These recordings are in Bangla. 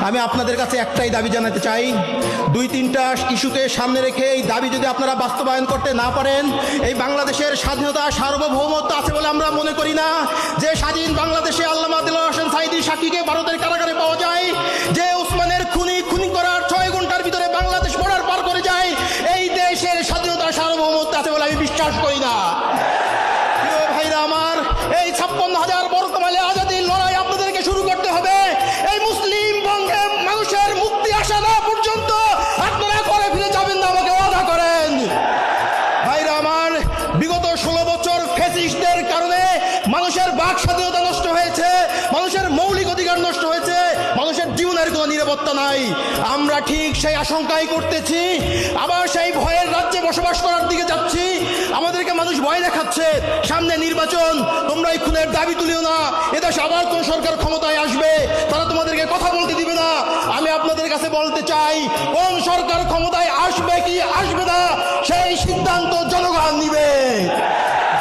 আমি আপনাদের কাছে একটাই দাবি জানাতে চাই, দুই তিনটা ইস্যুকে সামনে রেখে এই দাবি যদি আপনারা বাস্তবায়ন করতে না পারেন, এই বাংলাদেশের স্বাধীনতা সার্বভৌমত্ব আছে বলে আমরা মনে করি না। যে স্বাধীন বাংলাদেশে আল্লামা দিলওয়ার হোসেন সাঈদী সাক্ষীকে ভারতের কারাগারে পাওয়া যায়, যে উসমানের খুনি করার 6 ঘন্টার ভিতরে বাংলাদেশ বর্ডার পার করে যায়, এই দেশের স্বাধীনতা সার্বভৌমত্ব আছে বলে আমি বিশ্বাস করি না। প্রিয় ভাইরা আমার, এই 56,000 বর্তমানে আজাদির লড়াই আপনাদেরকে শুরু করতে হবে। এই মুসলিম বঙ্গে মানুষের মুক্তি আসা না পর্যন্ত আপনারা করে ফিরে যাবেন না, আমাকে ওয়াদা করেন। ভাইরা আমার, বিগত 16 বছর ফ্যাসিস্টদের কারণে মানুষের বাক স্বাধীনতা নষ্ট হয়েছে, মানুষের মৌলিক অধিকার নষ্ট হয়েছে, মানুষের জীবনের কোনো নিরাপত্তা নাই। আমরা ঠিক সেই আশঙ্কাই করতেছি, আবার সেই ভয়ের রাজ্যে বসবাস করার দিকে যাচ্ছি। আমাদেরকে মানুষ ভয় দেখাচ্ছে, সামনে নির্বাচন, তোমরা এই খুনের দাবি তুলিও না, এদেশে আবার কোন সরকার ক্ষমতায় আসবে, তারা তোমাদেরকে কথা বলতে দিবে না। আমি আপনাদের কাছে বলতে চাই, কোন সরকার ক্ষমতায় আসবে কি আসবে না সেই সিদ্ধান্ত জনগণ নিবে।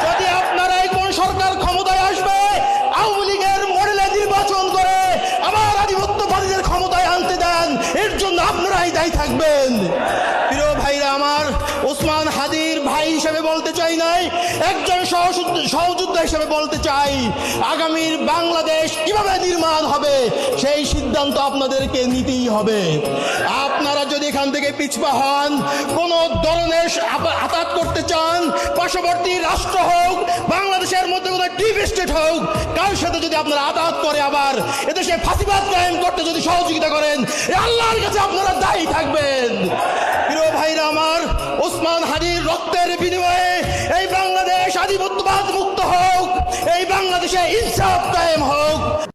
যদি আপনারা এই কোন সরকার ক্ষমতায় আসবে, আওয়ামী লীগের মডেলে নির্বাচন করে আবার আধিপত্যবাদীদের ক্ষমতায় আনতে দেন, এর জন্য আপনারাই দায়ী থাকবেন। প্রিয় ভাইরা আমার, ওসমান হাদির ভাই হিসেবে বলতে চাই নাই, একজন সহযোদ্ধা হিসেবে বলতে চাই, আগামীর বাংলাদেশ কিভাবে নির্মাণ হবে সেই সিদ্ধান্ত আপনাদেরকে নিতেই হবে। আপনারা যদি এখান থেকে পিছপা হন, কোন ধরনের আঘাত করতে চান, পার্শ্ববর্তী রাষ্ট্র হোক, বাংলাদেশের মধ্যে কোনো ডিপ স্টেট হোক, কার সাথে যদি আপনারা আঘাত করে আবার এদেশে ফাঁসিবাদ কায়েম করতে যদি সহযোগিতা করেন, আল্লাহর কাছে আপনারা দায়ী থাকবেন। প্রিয় ভাইরা আমার, ওসমান হাদির রক্তের বিনিময়ে এই বাংলাদেশ আধিপত্যবাদ মুক্ত হোক, এই বাংলাদেশে ইনসাফ কায়েম হোক।